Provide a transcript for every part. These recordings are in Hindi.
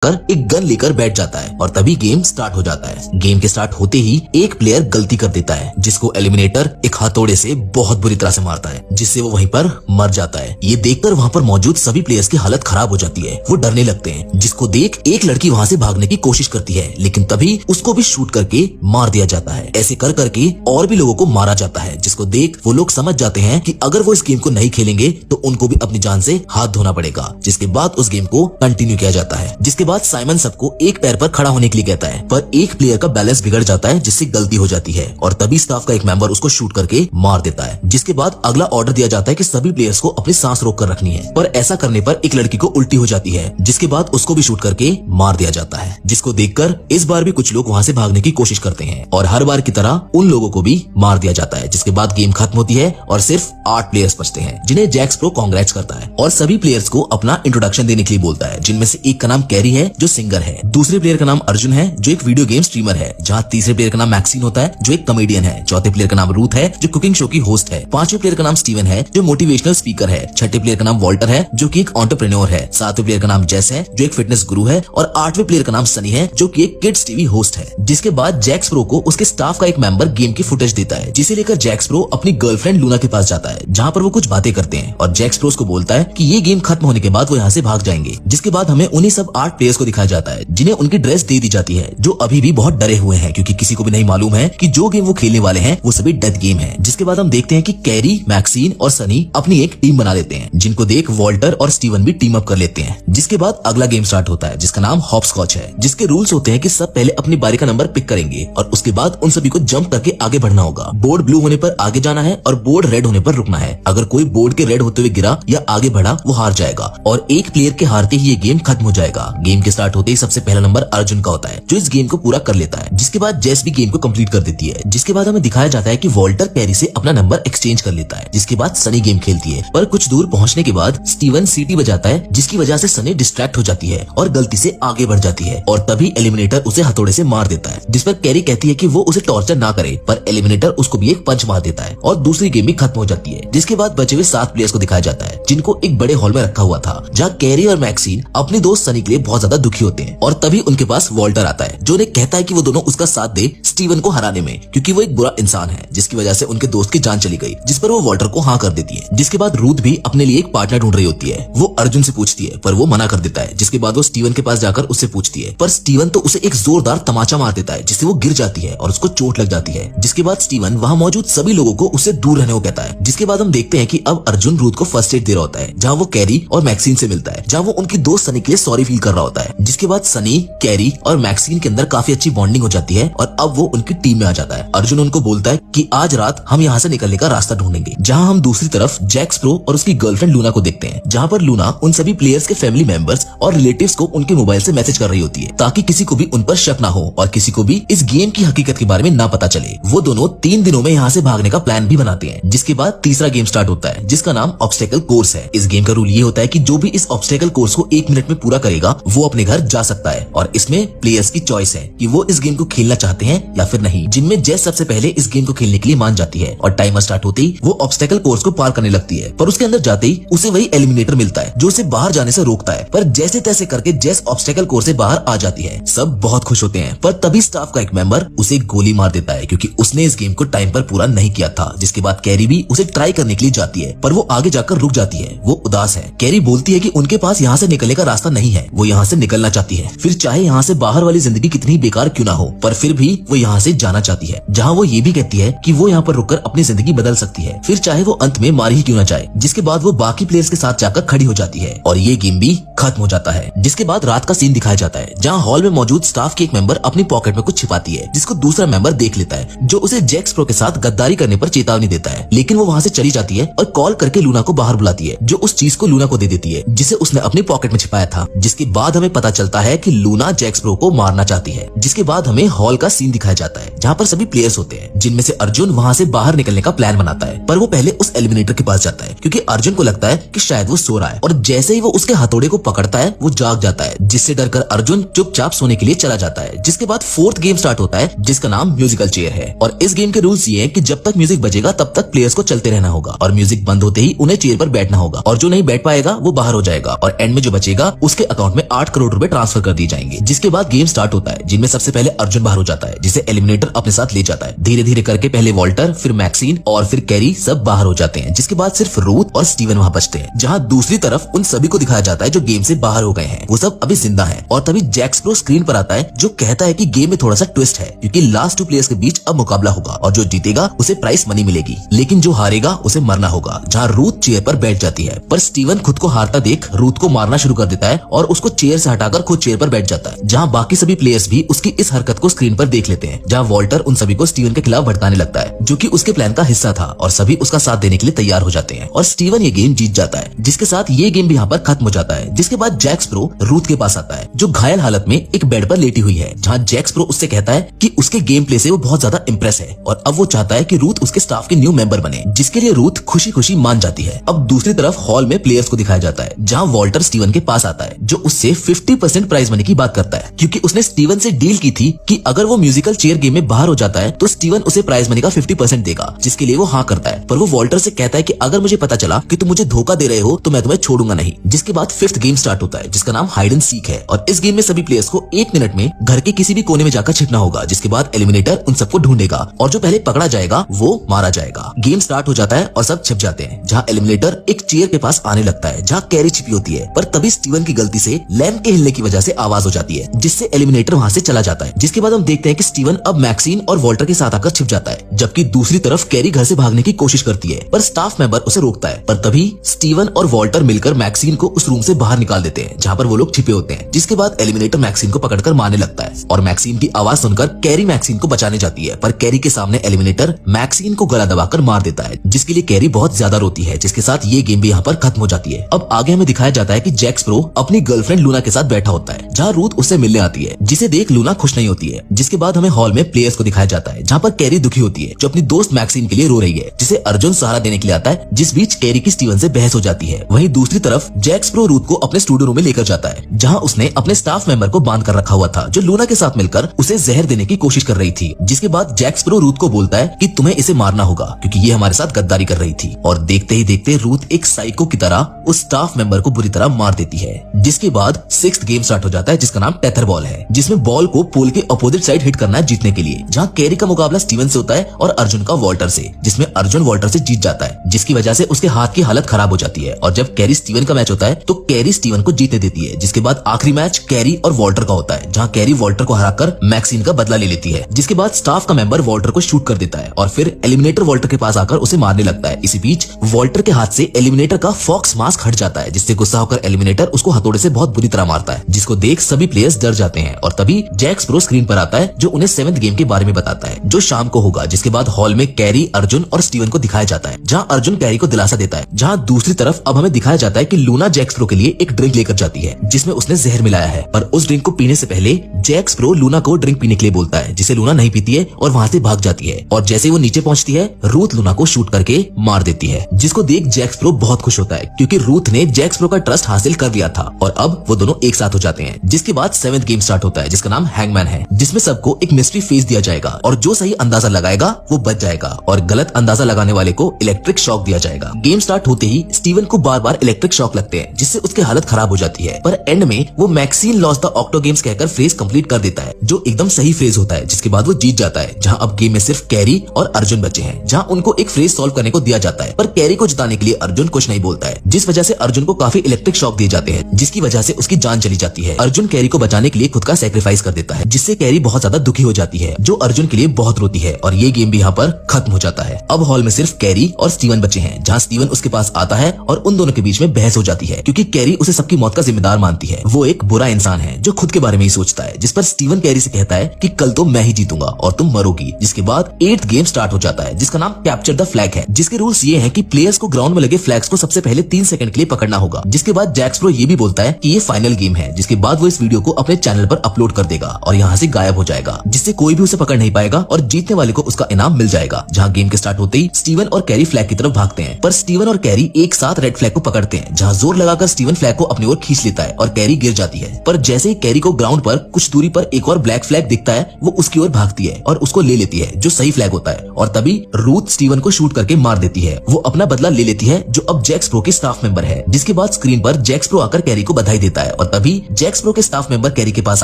कर एक गन लेकर बैठ जाता है और तभी गेम स्टार्ट हो जाता है। गेम के स्टार्ट होते ही एक प्लेयर गलती कर देता है जिसको एलिमिनेटर एक हथौड़े से बहुत बुरी तरह से मारता है, जिससे वो वहीं पर मर जाता है। ये देखकर वहाँ पर मौजूद सभी प्लेयर्स की हालत खराब हो जाती है, वो डरने लगते हैं, जिसको देख एक लड़की वहाँ से भागने की कोशिश करती है, लेकिन तभी उसको भी शूट करके मार दिया जाता है। ऐसे कर करके और भी लोगों को मारा जाता है, जिसको देख वो लोग समझ जाते हैं कि अगर वो इस गेम को नहीं खेलेंगे तो उनको भी अपनी जान से हाथ धोना पड़ेगा। जिसके बाद उस गेम को कंटिन्यू किया जाता है। जिसके बाद साइमन सबको एक पैर पर खड़ा होने के लिए कहता है, पर एक प्लेयर का बैलेंस बिगड़ जाता है जिससे गलती हो जाती है और तभी स्टाफ का एक मेंबर उसको शूट करके मार देता है। जिसके बाद अगला ऑर्डर दिया जाता है कि सभी प्लेयर्स को अपनी सांस रोक कर रखनी है, पर ऐसा करने पर एक लड़की को उल्टी हो जाती है, जिसके बाद उसको भी शूट करके मार दिया जाता है। जिसको देखकर इस बार भी कुछ लोग वहाँ से भागने की कोशिश करते हैं और हर बार की तरह उन लोगों को भी मार दिया जाता है। जिसके बाद गेम खत्म होती है और सिर्फ 8 प्लेयर्स बचते हैं, जिन्हें जैक्स प्रो कांग्रेट्स करता है और सभी प्लेयर्स को अपना इंट्रोडक्शन देने के लिए बोलता है, जिनमें से एक का नाम कैरी है जो सिंगर है, दूसरे प्लेयर का नाम अर्जुन है जो एक वीडियो गेम स्ट्रीमर है, जहाँ तीसरे प्लेयर का नाम मैक्सिन होता है जो एक कॉमेडियन है, चौथे प्लेयर का नाम रूथ है जो कुकिंग शो की होस्ट है, पांचवें प्लेयर का नाम स्टीवन है जो मोटिवेशनल स्पीकर है, छठे प्लेयर का नाम वॉल्टर है जो कि एक एंटरप्रेन्योर है, सातवें प्लेयर का नाम जेस है जो एक फिटनेस गुरु है और आठवें प्लेयर का नाम सनी है जो कि एक किड्स टीवी होस्ट है। जिसके बाद जैक्स प्रो को उसके स्टाफ का एक मेंबर गेम की फुटेज देता है, जिसे लेकर जैक्स प्रो अपनी गर्लफ्रेंड लूना के पास जाता है, जहाँ पर वो कुछ बातें करते हैं और जैक्स प्रो उसको बोलता है कि ये गेम खत्म होने के बाद वो यहाँ से भाग जाएंगे। जिसके बाद हमें उन्हीं सब 8 प्लेयर्स को दिखाया जाता है, जिन्हें उनकी ड्रेस दे दी जाती है, जो अभी भी बहुत डरे हुए हैं क्योंकि किसी को भी नहीं मालूम है कि जो गेम वो खेलने वाले हैं वो सभी डेथ गेम है। जिसके बाद हम देखते हैं कि कैरी, मैक्सिन और सनी अपनी एक टीम बना लेते हैं, जिनको देख वॉल्टर और स्टीवन भी टीम अप कर लेते हैं। जिसके बाद अगला गेम स्टार्ट होता है जिसका नाम हॉपस्कॉच है, जिसके रूल्स होते हैं कि सब पहले अपनी बारी का नंबर पिक करेंगे और उसके बाद उन सभी को जंप करके आगे बढ़ना होगा। बोर्ड ब्लू होने पर आगे जाना है और बोर्ड रेड होने पर रुकना है। अगर कोई बोर्ड के रेड होते हुए गिरा या आगे बढ़ा वो हार जाएगा और एक प्लेयर के हारते ही ये गेम खत्म हो जाएगा। गेम के स्टार्ट होते ही सबसे पहला नंबर अर्जुन का होता है जो इस गेम को पूरा कर लेता है। जिसके बाद जेस भी गेम को कंप्लीट कर देती है। जिसके बाद हमें दिखाया जाता है कि वॉल्टर कैरी से अपना नंबर एक्सचेंज कर लेता है। जिसके बाद सनी गेम खेलती है, पर कुछ दूर पहुंचने के बाद स्टीवन सीटी बजाता है, जिसकी वजह से सनी डिस्ट्रैक्ट हो जाती है और गलती से आगे बढ़ जाती है और तभी एलिमिनेटर उसे हथौड़े से मार देता है। जिस पर कैरी कहती है कि वो उसे टॉर्चर ना करे, पर एलिमिनेटर उसको भी एक पंच मार देता है और दूसरी गेम भी खत्म हो जाती है। जिसके बाद बचे हुए 7 प्लेयर्स को दिखाया जाता है, जिनको एक बड़े हॉल में रखा हुआ था, जहाँ कैरी और मैक्सिन अपने दोस्त सनी के लिए बहुत ज्यादा दुखी होते हैं और तभी उनके पास वॉल्टर आता है, जो उन्हें कहता है कि वो दोनों उसका साथ दे स्टीवन को हराने में, क्योंकि वो एक बुरा इंसान है जिसकी वजह से उनके दोस्त की जान चली गई। जिस पर वो वॉल्टर को हाँ कर देती है। जिसके बाद रूथ भी अपने लिए एक पार्टनर ढूंढ रही होती है। वो अर्जुन से पूछती है पर वो मना कर देता है। जिसके बाद वो स्टीवन के पास जाकर उससे पूछती है, पर स्टीवन तो उसे एक जोरदार तमाचा मार देता है, जिससे वो गिर जाती है और उसको चोट लग जाती है। जिसके बाद स्टीवन वहाँ मौजूद सभी लोगों को उससे दूर रहने को कहता है। जिसके बाद हम देखते हैं कि अब अर्जुन रूथ को फर्स्ट एड दे रहा होता है, जहाँ वो कैरी और मैक्सिन से मिलता है, जहाँ वो उनकी दोस्त सनी के लिए सॉरी फील कर रहा होता है। जिसके बाद सनी, कैरी और मैक्सिन के अंदर काफी अच्छी बॉन्डिंग हो जाती है और अब वो उनकी टीम में आ जाता है। अर्जुन उनको बोलता है कि आज रात हम यहाँ से निकलने का रास्ता ढूंढेंगे। जहाँ हम दूसरी तरफ जैक्स प्रो और उसकी गर्लफ्रेंड लूना को देखते हैं, जहाँ पर लूना उन सभी प्लेयर्स के फैमिली मेंबर्स और रिलेटिव्स को उनके मोबाइल से मैसेज कर रही होती है, ताकि किसी को भी उन पर शक ना हो और किसी को भी इस गेम की हकीकत के बारे में ना पता चले। वो दोनों 3 दिनों में यहाँ से भागने का प्लान भी बनाते हैं। जिसके बाद तीसरा गेम स्टार्ट होता है, जिसका नाम ऑब्स्टेकल कोर्स है। इस गेम का रूल ये होता है कि जो भी इस ऑब्स्टेकल कोर्स को 1 मिनट में पूरा करेगा वो अपने घर जा सकता है और इसमें प्लेयर्स की चॉइस है कि वो इस गेम को खेलना चाहते हैं या फिर नहीं। जिनमें जेस सबसे पहले इस गेम को खेलने के लिए मान जाती है और टाइमर स्टार्ट होते ही वो ऑब्स्टेकल कोर्स को पार करने लगती है, पर उसके अंदर जाते ही उसे वही एलिमिनेटर मिलता है जो उसे बाहर जाने से रोकता है। पर जैसे तैसे करके जेस ऑब्स्टेकल कोर्स से बाहर आ जाती है। सब बहुत खुश होते हैं, पर तभी स्टाफ का एक मेंबर उसे गोली मार देता है क्योंकि उसने इस गेम को टाइम पर पूरा नहीं किया था। जिसके बाद कैरी भी उसे ट्राई करने के लिए जाती है, पर वो आगे जाकर रुक जाती है। वो उदास है। कैरी बोलती है कि उनके पास यहाँ से निकलने का रास्ता नहीं है, वो यहाँ से निकलना चाहती है, फिर चाहे यहाँ से बाहर वाली जिंदगी कितनी बेकार क्यों ना हो, पर फिर भी वो यहाँ से जाना चाहती है। जहाँ वो ये भी कहती है कि वो यहाँ पर रुककर अपनी जिंदगी बदल सकती है, फिर चाहे वो अंत में मारी ही क्यों ना जाए। जिसके बाद वो बाकी प्लेयर्स के साथ जाकर खड़ी हो जाती है और ये गेम भी खत्म हो जाता है। जिसके बाद रात का सीन दिखाया जाता है, जहाँ हॉल में मौजूद स्टाफ की एक मेंबर अपनी पॉकेट में कुछ छिपाती है, जिसको दूसरा मेंबर देख लेता है, जो उसे जैक्स प्रो के साथ गद्दारी करने पर चेतावनी देता है। लेकिन वो वहाँ से चली जाती है और कॉल करके लूना को बाहर बुलाती है, जो उस चीज को लूना को दे देती है जिसे उसने अपनी पॉकेट में छिपाया था। जिसके बाद हमें पता चलता है कि लूना जैक्स प्रो को मारना चाहती है। जिसके बाद हमें हॉल का सीन दिखाया जाता है, जहाँ पर सभी प्लेयर्स होते हैं, जिनमें से अर्जुन वहाँ से बाहर निकलने का प्लान बनाता है, पर वो पहले उस एलिमिनेटर के पास जाता है क्योंकि अर्जुन को लगता है कि शायद वो सो रहा है और जैसे ही वो उसके हथौड़े को पकड़ता है वो जाग जाता है, जिससे डरकर अर्जुन चुपचाप सोने के लिए चला जाता है। जिसके बाद फोर्थ गेम स्टार्ट होता है जिसका नाम म्यूजिकल चेयर है। और इस गेम के रूल्स ये हैं कि जब तक म्यूजिक बजेगा तब तक प्लेयर्स को चलते रहना होगा और म्यूजिक बंद होते ही उन्हें चेयर पर बैठना होगा और जो नहीं बैठ पाएगा वो बाहर हो जाएगा और एंड में जो बचेगा उसके अकाउंट में 8 करोड़ रुपए ट्रांसफर कर दिए जाएंगे। जिसके बाद गेम स्टार्ट होता है जिनमें सबसे पहले अर्जुन बाहर हो जाता है जिसे एलिमिनेटर अपने साथ ले जाता है। धीरे धीरे करके पहले वॉल्टर, फिर मैक्सिन और फिर कैरी सब बाहर हो जाते हैं। जिसके बाद सिर्फ रूथ और स्टीवन वहां बचते हैं, जहां दूसरी तरफ उन सभी को दिखाया जाता है जो गेम से बाहर हो गए हैं, वो सब अभी जिंदा हैं। और तभी जैक स्प्रो स्क्रीन पर आता है जो कहता है कि गेम में थोड़ा सा ट्विस्ट है क्योंकि लास्ट 2 प्लेयर्स के बीच अब मुकाबला होगा और जो जीतेगा उसे प्राइस मनी मिलेगी, लेकिन जो हारेगा उसे मरना होगा। जहां रूथ चेयर पर बैठ जाती है पर स्टीवन खुद को हारता देख रूथ को मारना शुरू कर देता है और उसको चेयर से हटाकर खुद चेयर पर बैठ जाता है। जहां बाकी सभी प्लेयर्स भी उसकी इस हरकत को स्क्रीन पर देख लेते हैं। जहां वॉल्टर उन सभी को स्टीवन के खिलाफ भड़काने लगता है जो कि उसके प्लान का हिस्सा था और सभी उसका साथ देने के लिए तैयार हो जाते हैं और स्टीवन ये गेम जीत जाता है। जिसके साथ ये गेम भी यहाँ पर खत्म हो जाता है। जिसके बाद जैक स्प्रो रूथ के पास आता है जो घायल हालत में एक बेड पर लेटी हुई है। जहां जैक स्प्रो उससे कहता है कि उसके गेम प्ले से वो बहुत ज्यादा इंप्रेस है और अब वो चाहता है कि रूथ उसके स्टाफ के न्यू मेंबर बने, जिसके लिए रूथ खुशी खुशी मान जाती है। अब दूसरी तरफ हॉल में प्लेयर्स को दिखाया जाता है जहां वॉल्टर स्टीवन के पास आता है जो उससे 50% प्राइज मनी की बात करता है क्योंकि उसने स्टीवन से डील की थी कि अगर वो म्यूजिकल चेयर गेम में बाहर हो जाता है तो स्टीवन उसे प्राइज मनी का 50% देगा, जिसके लिए वो हाँ करता है। पर वो वॉल्टर से कहता है कि अगर मुझे पता चला कि तुम मुझे धोखा दे रहे हो तो मैं तुम्हें छोड़ूंगा नहीं। जिसके बाद 5th गेम स्टार्ट होता है जिसका नाम हाइड एंड सीक है और इस गेम में सभी प्लेयर्स को 1 मिनट में घर के किसी भी कोने में जाकर छिपना होगा। जिसके बाद एलिमिनेटर उन सबको ढूंढेगा और जो पहले पकड़ा जाएगा वो मारा जाएगा। गेम स्टार्ट हो जाता है और सब छिप जाते हैं जहां एलिमिनेटर एक चेयर के पास आने लगता है जहां कैरी छिपी होती है। पर तभी स्टीवन की गलती से लैंप के हिलने की वजह से आवाज हो जाती है जिससे एलिमिनेटर वहां से चला जाता है। जिसके बाद हम देखते हैं कि स्टीवन अब मैक्सिन और वॉल्टर के साथ आकर छिप जाता है जबकि दूसरी तरफ कैरी घर से भागने की कोशिश करती है पर स्टाफ मेंबर उसे रोकता है। पर तभी स्टीवन और वॉल्टर मिलकर मैक्सिन को उस रूम से बाहर निकाल देते हैं जहां पर वो लोग छिपे होते हैं। जिसके बाद एलिमिनेटर मैक्सिन को पकड़कर मारने लगता है और मैक्सिन की आवाज सुनकर कैरी मैक्सिन को बचाने जाती है पर कैरी के सामने एलिमिनेटर मैक्सिन को गला दबाकर मार देता है जिसके लिए कैरी बहुत ज्यादा रोती है। जिसके साथ ये गेम भी यहाँ पर खत्म हो जाती है। अब आगे हमें दिखाया जाता है कि जैक स्प्रो अपनी गर्लफ्रेंड लूना के साथ बैठा होता है जहाँ रूथ उससे मिलने आती है जिसे देख लूना खुश नहीं होती है। जिसके बाद हमें हॉल में प्लेयर्स को दिखाया जाता है जहाँ पर कैरी दुखी होती है जो अपनी दोस्त मैक्सिन के लिए रो रही है जिसे अर्जुन सहारा देने के लिए आता है। जिस बीच कैरी की स्टीवन से बहस हो जाती है। वहीं दूसरी तरफ जैक स्प्रो रूथ को अपने स्टूडियो रूम में लेकर जाता है जहाँ उसने अपने स्टाफ मेंबर को बांध कर रखा हुआ था जो लूना के साथ मिलकर उसे जहर देने की कोशिश कर रही थी। जिसके बाद जैक स्प्रो रूथ को बोलता है कि तुम्हें इसे मारना होगा क्योंकि ये हमारे साथ गद्दारी कर रही थी और देखते ही देखते रूथ एक साइको की तरह उस स्टाफ मेंबर को बुरी तरह मार देती है। जिसके बाद 6th गेम स्टार्ट हो जाता है जिसका नाम टेथर बॉल है जिसमें बॉल को पोल के अपोजिट साइड हिट करना है जीतने के लिए। जहां कैरी का मुकाबला स्टीवन से होता है और अर्जुन का वॉल्टर से, जिसमें अर्जुन वॉल्टर से जीत जाता है जिसकी वजह से उसके हाथ की हालत खराब हो जाती है। और जब कैरी स्टीवन का मैच होता है तो कैरी स्टीवन को जीतने देती है। जिसके बाद आखिरी मैच कैरी और वॉल्टर का होता है जहां कैरी वॉल्टर को हराकर मैक्सिन का बदला ले लेती है। जिसके बाद स्टाफ का मेंबर वॉल्टर को शूट कर देता है और फिर एलिमिनेटर वॉल्टर के पास आकर उसे मारने लगता है। इसी बीच वॉल्टर के हाथ से एलिमिनेटर का फॉक्स मास्क हट जाता है जिससे गुस्सा होकर एलिमिनेटर उसको हथौड़े से बहुत बुरी तरह मारता है जिसको देख सभी प्लेयर्स डर जाते हैं। और तभी जैक स्प्रो स्क्रीन पर आता है जो उन्हें 7th गेम के बारे में बताता है जो शाम को होगा। जिसके बाद हॉल में कैरी, अर्जुन और स्टीवन को दिखाया जाता है जहां अर्जुन कैरी को दिलासा देता है। जहां दूसरी तरफ अब हमें दिखाया जाता है कि लूना जैक स्प्रो के लिए एक ड्रिंक लेकर जाती है जिसमें उसने जहर मिलाया है। पर उस ड्रिंक को पीने से पहले जैक स्प्रो लूना को ड्रिंक पीने के लिए बोलता है जिसे लूना नहीं पीती है और वहां से भाग जाती है। और जैसे वो नीचे पहुंचती है रूथ लूना को शूट करके मार देती है जिसको देख जैक स्प्रो बहुत खुश होता है क्योंकि रूथ ने जैक स्प्रो का ट्रस्ट हासिल कर लिया था और अब वो दोनों एक साथ हो जाते हैं। जिसके बाद 7th गेम स्टार्ट होता है जिसका नाम हैंगमैन है जिसमें सबको एक मिस्ट्री फेस दिया जाएगा और जो सही अंदाजा लगाएगा वो बच जाएगा और गलत अंदाजा लगाने वाले को इलेक्ट्रिक शॉक दिया जाएगा। गेम स्टार्ट होते ही स्टीवन को बार बार इलेक्ट्रिक शॉक लगते हैं जिससे उसकी हालत खराब हो जाती है। पर एंड में वो मैक्सिन लॉस द ऑक्टो गेम्स कहकर फ्रेज कंप्लीट कर देता है जो एकदम सही फ्रेज होता है। जिसके बाद वो जीत जाता है जहां अब गेम में सिर्फ कैरी और अर्जुन बचे हैं जहां उनको एक फ्रेज सॉल्व करने को दिया जाता है। पर कैरी को जिताने के लिए अर्जुन कुछ नहीं बोलता है जिस वजह से अर्जुन को काफी इलेक्ट्रिक शॉक दिए जाते हैं जिसकी वजह से उसकी जान चली जाती है। अर्जुन कैरी को बचाने के लिए खुद का सैक्रिफाइस कर देता है जिससे कैरी बहुत ज्यादा दुखी हो जाती है जो अर्जुन के लिए बहुत रोती है और ये गेम भी यहाँ पर खत्म हो जाता है। अब हॉल में सिर्फ कैरी और स्टीवन बचे हैं जहाँ स्टीवन उसके पास आता है और उन दोनों के बीच में बहस हो जाती है क्योंकि कैरी उसे सबकी मौत का जिम्मेदार मानती है। वो एक बुरा इंसान है जो खुद के बारे में ही सोचता है। जिस पर स्टीवन कैरी से कहता है कि कल तो मैं ही जीतूंगा और तुम मरोगी। जिसके बाद 8th गेम स्टार्ट हो जाता है जिसका नाम कैप्चर द फ्लैग है जिसके रूल्स ये हैं कि प्लेयर्स को ग्राउंड में लगे फ्लैग्स को सबसे पहले 3 सेकंड के लिए पकड़ना होगा। जिसके बाद जैक स्प्रो ये भी बोलता है कि ये फाइनल गेम है जिसके बाद वो इस वीडियो को अपने चैनल पर अपलोड कर देगा और यहाँ से गायब हो जाएगा जिससे कोई भी उसे पकड़ नहीं पाएगा और जीतने वाले को उसका इनाम मिल जाएगा। जहाँ गेम के स्टार्ट होते ही स्टीवन और कैरी फ्लैग की तरफ भागते हैं पर स्टीवन और कैरी एक साथ रेड फ्लैग को पकड़ते हैं जहाँ जोर लगाकर स्टीवन फ्लैग को अपनी ओर खींच लेता है और कैरी गिर जाती है। पर जैसे जैसे ही कैरी को ग्राउंड पर कुछ दूरी पर एक और ब्लैक फ्लैग दिखता है, वो उसकी ओर भागती है और उसको ले लेती है, जो सही फ्लैग होता है। और तभी रूथ स्टीवन को शूट करके मार देती है। वो अपना बदला ले लेती है, जो अब जैक्स प्रो की स्टाफ मेंबर है। जिसके बाद स्क्रीन पर जैक्स प्रो आकर कैरी को बधाई देता है और तभी जैक्स प्रो के स्टाफ मेंबर कैरी के पास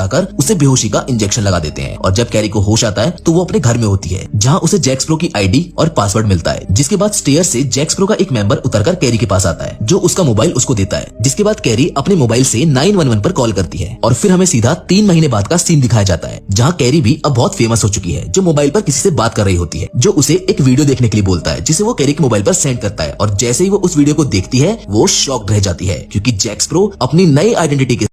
आकर उसे बेहोशी का इंजेक्शन लगा देते हैं। और जब कैरी को होश आता है तो वो अपने घर में होती है, जहाँ उसे जैक्स प्रो की आईडी और पासवर्ड मिलता है। जिसके बाद स्टेयर से जैक्स प्रो का एक मेंबर उतरकर कैरी के पास आता है, जो उसका मोबाइल उसको देता है। जिसके बाद कैरी अपने मोबाइल से 911 पर कॉल करती है और फिर हमें सीधा 3 महीने बाद का सीन दिखाया जाता है, जहाँ कैरी भी अब बहुत फेमस हो चुकी है, जो मोबाइल पर किसी से बात कर रही होती है, जो उसे एक वीडियो देखने के लिए बोलता है, जिसे वो कैरी के मोबाइल पर सेंड करता है। और जैसे ही वो उस वीडियो को देखती है, वो शॉक्ड रह जाती है, क्योंकि जैक्स प्रो अपनी नई आइडेंटिटी के